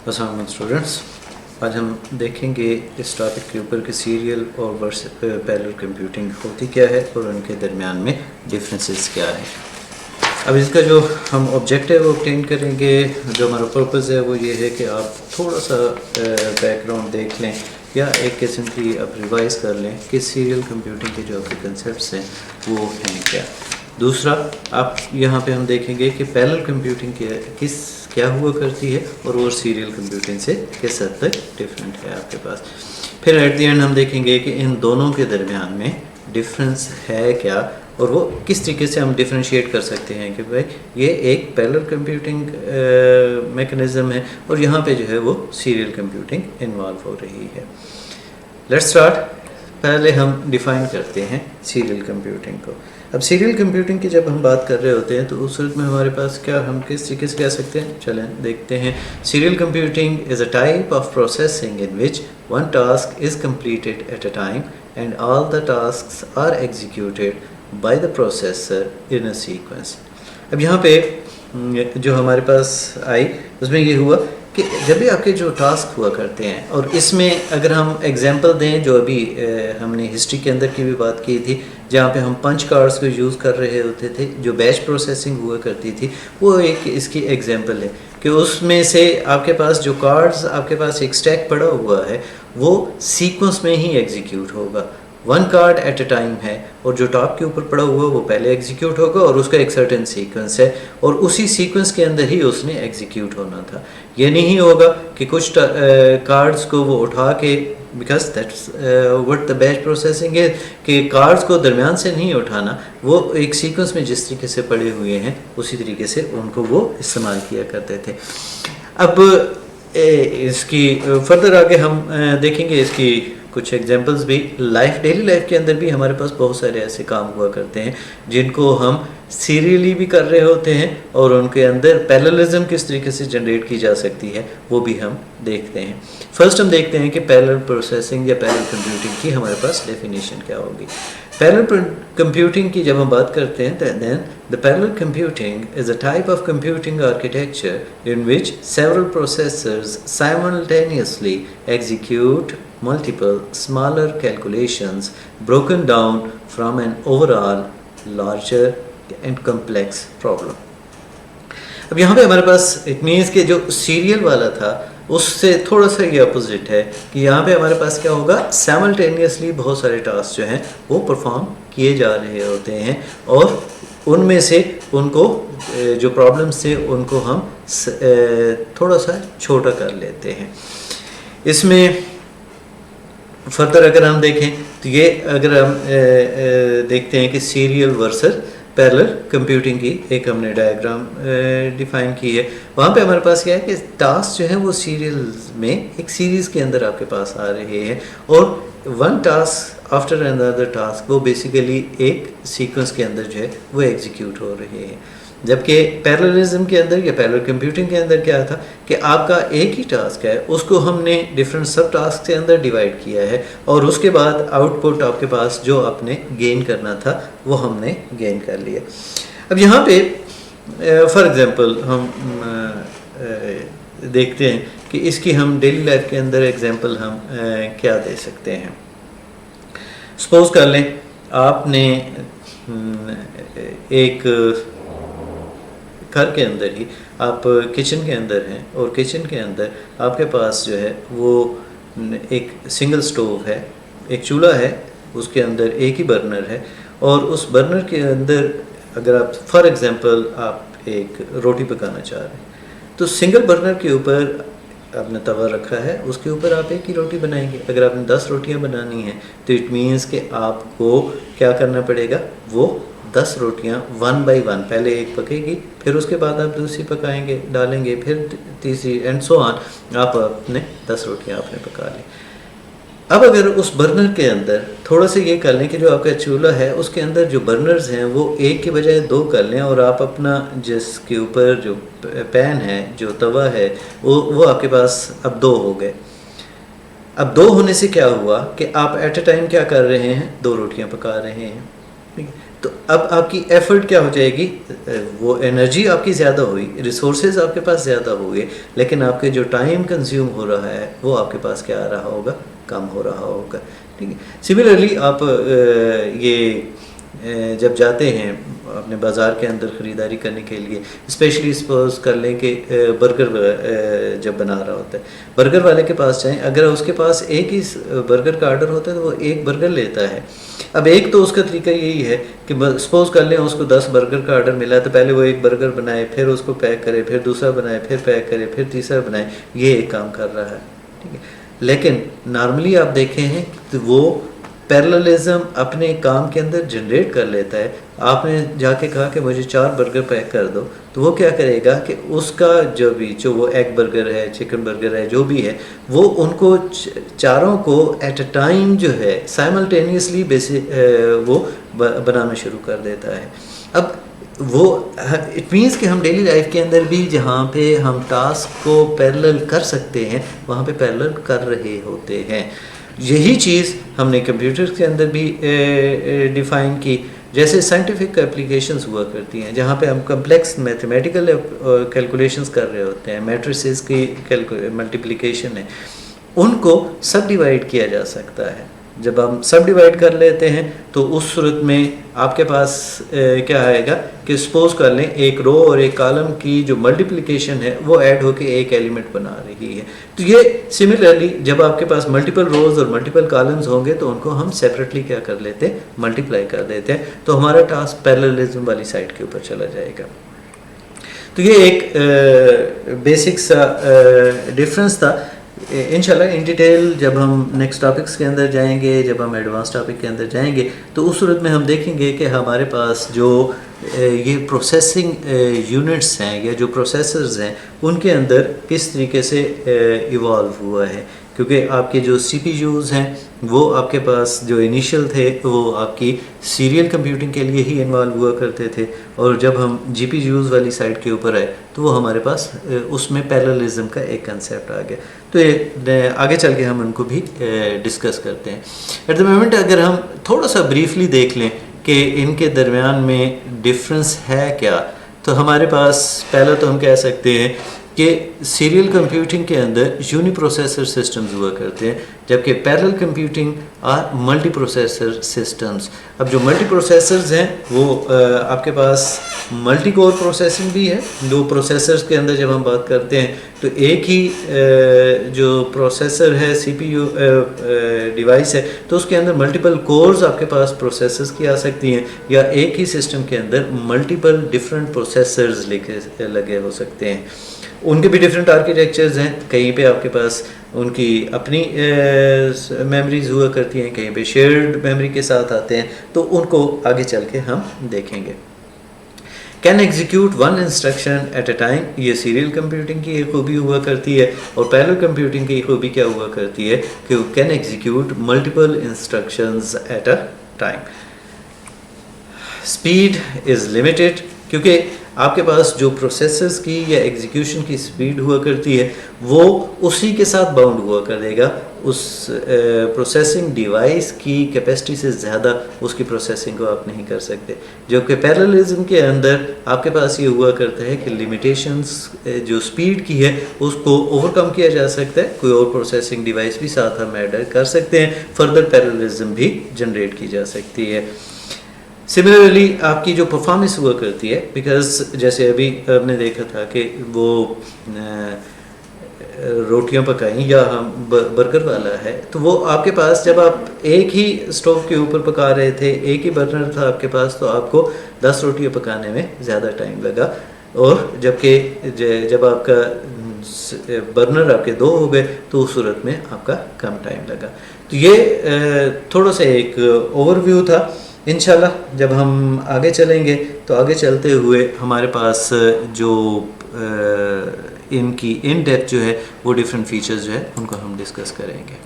अस्सलाम वालेकुम स्टूडेंट्स, आज हम देखेंगे इस टॉपिक के ऊपर कि सीरियल और पैरेलल कंप्यूटिंग होती क्या है और उनके दरमियान में डिफरेंसेस क्या है। अब इसका जो हम ऑब्जेक्टिव ऑब्टेन करेंगे, जो हमारा पर्पज़ है वो ये है कि आप थोड़ा सा बैकग्राउंड देख लें या एक किस्म की आप रिवाइज़ कर लें कि सीरियल कंप्यूटिंग के जो आपके कंसेप्ट्स हैं वो हैं क्या। दूसरा, आप यहाँ पे हम देखेंगे कि पैरेलल कंप्यूटिंग क्या हुआ करती है और वो सीरियल कंप्यूटिंग से किस हद तक डिफरेंट है आपके पास। फिर एट द एंड हम देखेंगे कि इन दोनों के दरमियान में डिफरेंस है क्या और वो किस तरीके से हम डिफरेंशिएट कर सकते हैं कि भाई ये एक पैरेलल कंप्यूटिंग मैकेनिज़्म है और यहाँ पे जो है वो सीरियल कंप्यूटिंग इन्वॉल्व हो रही है। Let's start. पहले हम डिफ़ाइन करते हैं सीरियल कंप्यूटिंग को। अब सीरियल कंप्यूटिंग की जब हम बात कर रहे होते हैं तो उस सूरत में हमारे पास क्या, हम किस तरीके से कह सकते हैं, चलें देखते हैं। Serial computing is a type of processing in which one task is completed at a time and all the tasks are executed by the processor in a sequence. अब यहाँ पे जो हमारे पास आई उसमें ये हुआ कि जब भी आपके जो टास्क हुआ करते हैं, और इसमें अगर हम एग्जांपल दें जो अभी हमने हिस्ट्री के अंदर की भी बात की थी, जहाँ पे हम पंच कार्ड्स को यूज़ कर रहे होते थे, जो बैच प्रोसेसिंग हुआ करती थी, वो एक इसकी एग्जांपल है कि उसमें से आपके पास जो कार्ड्स आपके पास एक स्टैक पड़ा हुआ है वो सीक्वेंस में ही एग्जीक्यूट होगा। One card eight a time है और जो टॉप के ऊपर पड़ा हुआ वो पहले एग्जीक्यूट होगा और उसका एक सर्टेन सीक्वेंस है और उसी सीक्वेंस के अंदर ही उसने एग्जीक्यूट होना था। ये नहीं होगा कि कुछ कार्ड्स को वो उठा के, because that's what the batch processing है, कि कार्ड्स को दरमियान से नहीं उठाना, वो एक सीक्वेंस में जिस तरीके से पड़े हुए हैं उसी तरीके से उनको वो इस्तेमाल किया करते थे। अब इसकी फर्दर आगे हम देखेंगे इसकी कुछ एग्जांपल्स भी। डेली लाइफ के अंदर भी हमारे पास बहुत सारे ऐसे काम हुआ करते हैं जिनको हम सीरियली भी कर रहे होते हैं और उनके अंदर पैरेललिज्म किस तरीके से जनरेट की जा सकती है वो भी हम देखते हैं। फर्स्ट हम देखते हैं कि पैरेलल प्रोसेसिंग या पैरेलल कंप्यूटिंग की हमारे पास डेफिनेशन क्या होगी। पैरेलल कंप्यूटिंग की जब हम बात करते हैं then the parallel computing is a type of computing architecture in which several processors simultaneously execute multiple smaller calculations broken down from an overall larger and complex problem। अब यहाँ पे हमारे पास इट मीन्स कि जो सीरियल वाला था उससे थोड़ा सा ये अपोजिट है कि यहाँ पे हमारे पास क्या होगा, साइमल्टेनियसली बहुत सारे टास्क जो हैं वो परफॉर्म किए जा रहे होते हैं और उनमें से उनको जो प्रॉब्लम्स थे उनको हम थोड़ा सा छोटा कर लेते हैं। इसमें फर्दर अगर हम देखें तो ये अगर हम देखते हैं कि सीरियल वर्सेस पैरेलल कंप्यूटिंग की एक हमने डायग्राम डिफाइन की है। वहाँ पे हमारे पास क्या है कि टास्क जो है वो सीरियल में एक सीरीज़ के अंदर आपके पास आ रहे हैं और one task after another task वो बेसिकली एक सीक्वेंस के अंदर जो है वो एग्जीक्यूट हो रहे हैं। जबकि पैरेललिज्म के अंदर या पैरेलल कंप्यूटिंग के अंदर क्या था कि आपका एक ही टास्क है, उसको हमने डिफरेंट सब टास्क के अंदर डिवाइड किया है और उसके बाद आउटपुट आपके पास जो आपने गेन करना था वो हमने गेन कर लिया। अब यहाँ पे फॉर एग्जांपल हम देखते हैं कि इसकी हम डेली लाइफ के अंदर एग्जांपल हम क्या दे सकते हैं। सपोज कर लें आपने एक घर के अंदर ही आप किचन के अंदर हैं और किचन के अंदर आपके पास जो है वो एक सिंगल स्टोव है, एक चूल्हा है, उसके अंदर एक ही बर्नर है और उस बर्नर के अंदर अगर आप फॉर एग्जांपल आप एक रोटी पकाना चाह रहे हैं तो सिंगल बर्नर के ऊपर आपने तवा रखा है, उसके ऊपर आप एक ही रोटी बनाएंगे। अगर आपने 10 रोटियां बनानी हैं तो इट मीन्स कि आपको क्या करना पड़ेगा, वो 10 रोटियां 1 बाई 1 पहले एक पकेगी, फिर उसके बाद आप दूसरी पकाएंगे डालेंगे, फिर तीसरी एंड सो ऑन, आप अपने 10 रोटियां आपने पका ली। अब अगर उस बर्नर के अंदर थोड़ा सा ये कर लें कि जो आपका चूल्हा है उसके अंदर जो बर्नर्स हैं वो एक के बजाय 2 कर लें और आप अपना जिसके ऊपर जो पैन है, जो तवा है, वो आपके पास अब 2 हो गए। अब 2 होने से क्या हुआ कि आप एट अ टाइम क्या कर रहे हैं, 2 रोटियां पका रहे हैं। تو اب آپ کی ایفرٹ کیا ہو جائے گی, وہ انرجی آپ کی زیادہ ہوئی, ریسورسز آپ کے پاس زیادہ ہوئے, لیکن آپ کے جو ٹائم کنزیوم ہو رہا ہے وہ آپ کے پاس کیا آ رہا ہوگا, کم ہو رہا ہوگا. ٹھیک ہے. سملرلی آپ یہ جب جاتے ہیں اپنے بازار کے اندر خریداری کرنے کے لیے, اسپیشلی سپوز کر لیں کہ برگر جب بنا رہا ہوتا ہے, برگر والے کے پاس جائیں, اگر اس کے پاس ایک ہی برگر کا آرڈر ہوتا ہے تو وہ ایک برگر لیتا ہے. اب ایک تو اس کا طریقہ یہی ہے کہ سپوز کر لیں اس کو 10 برگر کا آرڈر ملا ہے, تو پہلے وہ ایک برگر بنائے, پھر اس کو پیک کرے, پھر دوسرا بنائے, پھر پیک کرے, پھر تیسرا بنائے, یہ ایک کام کر رہا ہے. ٹھیک ہے. لیکن نارملی آپ دیکھیں ہیں تو وہ پیرللزم اپنے کام کے اندر جنریٹ کر لیتا ہے. آپ نے جا کے کہا کہ مجھے 4 برگر پیک کر دو, تو وہ کیا کرے گا کہ اس کا جو وہ ایگ برگر ہے, چکن برگر ہے, جو بھی ہے, وہ ان کو چاروں کو ایٹ اے ٹائم جو ہے سائملٹینیسلی وہ بنانا شروع کر دیتا ہے. اب وہ اٹ مینس کہ ہم ڈیلی لائف کے اندر بھی جہاں پہ ہم ٹاسک کو پیرلل کر سکتے ہیں وہاں پہ پیرلل کر رہے ہوتے ہیں. یہی چیز ہم نے کمپیوٹر کے اندر بھی ڈیفائن کی. جیسے سائنٹیفک اپلیکیشنز ہوا کرتی ہیں جہاں پہ ہم کمپلیکس میتھمیٹیکل کیلکولیشنز کر رہے ہوتے ہیں, میٹریسز کی ملٹیپلیکیشن ہے, ان کو سب ڈیوائڈ کیا جا سکتا ہے. جب ہم سب ڈیوائڈ کر لیتے ہیں تو اس صورت میں آپ کے پاس کیا آئے گا کہ سپوز کر لیں ایک رو اور ایک کالم کی جو ملٹیپلیکیشن ہے وہ ایڈ ہو کے ایک ایلیمنٹ بنا رہی ہے. تو یہ سملرلی جب آپ کے پاس ملٹیپل روز اور ملٹیپل کالمز ہوں گے تو ان کو ہم سیپریٹلی کیا کر لیتے ہیں, ملٹیپلائی کر دیتے ہیں, تو ہمارا ٹاسک پیرللزم والی سائڈ کے اوپر چلا جائے گا. تو یہ ایک بیسک سا ڈفرینس تھا. انشاءاللہ ان ڈیٹیل جب ہم نیکسٹ ٹاپکس کے اندر جائیں گے, جب ہم ایڈوانس ٹاپک کے اندر جائیں گے, تو اس صورت میں ہم دیکھیں گے کہ ہمارے پاس جو یہ پروسیسنگ یونٹس ہیں یا جو پروسیسرز ہیں ان کے اندر کس طریقے سے ایوالو ہوا ہے. کیونکہ آپ کے جو سی پی یوز ہیں وہ آپ کے پاس جو انیشیل تھے وہ آپ کی سیریل کمپیوٹنگ کے لیے ہی انوالو ہوا کرتے تھے, اور جب ہم جی پی یوز والی سائڈ کے اوپر آئے تو وہ ہمارے پاس اس میں پیرللزم کا ایک کنسیپٹ آ گیا. تو آگے چل کے ہم ان کو بھی ڈسکس کرتے ہیں. ایٹ دا مومنٹ اگر ہم تھوڑا سا بریفلی دیکھ لیں کہ ان کے درمیان میں ڈفرینس ہے کیا, تو ہمارے پاس پہلا تو ہم کہہ سکتے ہیں کہ سیریل کمپیوٹنگ کے اندر یونی پروسیسر سسٹمز ہوا کرتے ہیں, جبکہ پیرلل کمپیوٹنگ اور ملٹی پروسیسر سسٹمز. اب جو ملٹی پروسیسرز ہیں وہ آپ کے پاس ملٹی کور پروسیسنگ بھی ہے. دو پروسیسرز کے اندر جب ہم بات کرتے ہیں تو ایک ہی جو پروسیسر ہے سی پی یو ڈیوائس ہے تو اس کے اندر ملٹیپل کورز آپ کے پاس پروسیسرز کی آ سکتی ہیں, یا ایک ہی سسٹم کے اندر ملٹیپل ڈفرینٹ پروسیسرز لگے ہو سکتے ہیں. ان کے بھی ڈفرینٹ آرکیٹیکچرز ہیں. کہیں پہ آپ کے پاس ان کی اپنی میموریز ہوا کرتی ہیں, کہیں پہ شیئرڈ میموری کے ساتھ آتے ہیں, تو ان کو آگے چل کے ہم دیکھیں گے. Can execute one instruction at a time, یہ سیریل کمپیوٹنگ کی ایک خوبی ہوا کرتی ہے. اور پیرلل کمپیوٹنگ کی خوبی کیا ہوا کرتی ہے کہ وہ can execute multiple instructions at a time. Speed is limited, کیونکہ آپ کے پاس جو پروسیسرز کی یا ایگزیکیوشن کی سپیڈ ہوا کرتی ہے وہ اسی کے ساتھ باؤنڈ ہوا کرے گا. اس پروسیسنگ ڈیوائس کی کیپیسٹی سے زیادہ اس کی پروسیسنگ کو آپ نہیں کر سکتے. جو کہ پیرللزم کے اندر آپ کے پاس یہ ہوا کرتا ہے کہ لیمیٹیشنز جو سپیڈ کی ہے اس کو اوور کم کیا جا سکتا ہے. کوئی اور پروسیسنگ ڈیوائس بھی ساتھ ہم ایڈ کر سکتے ہیں, فردر پیرللزم بھی جنریٹ کی جا سکتی ہے. سملرلی آپ کی جو پرفارمنس ہوا کرتی ہے, بیکاز جیسے ابھی ہم نے دیکھا تھا کہ وہ روٹیاں پکائیں یا ہم برگر والا ہے, تو وہ آپ کے پاس جب آپ ایک ہی اسٹوو کے اوپر پکا رہے تھے, ایک ہی برنر تھا آپ کے پاس, تو آپ کو 10 روٹیاں پکانے میں زیادہ ٹائم لگا. اور جبکہ جب آپ کا برنر آپ کے 2 ہو گئے تو اس صورت میں آپ کا کم ٹائم لگا. تو یہ تھوڑا سا ایک اوور ویو تھا. انشاءاللہ جب ہم آگے چلیں گے تو آگے چلتے ہوئے ہمارے پاس جو ان کی ان ڈیپتھ جو ہے وہ ڈیفرنٹ فیچرز جو ہے ان کو ہم ڈسکس کریں گے.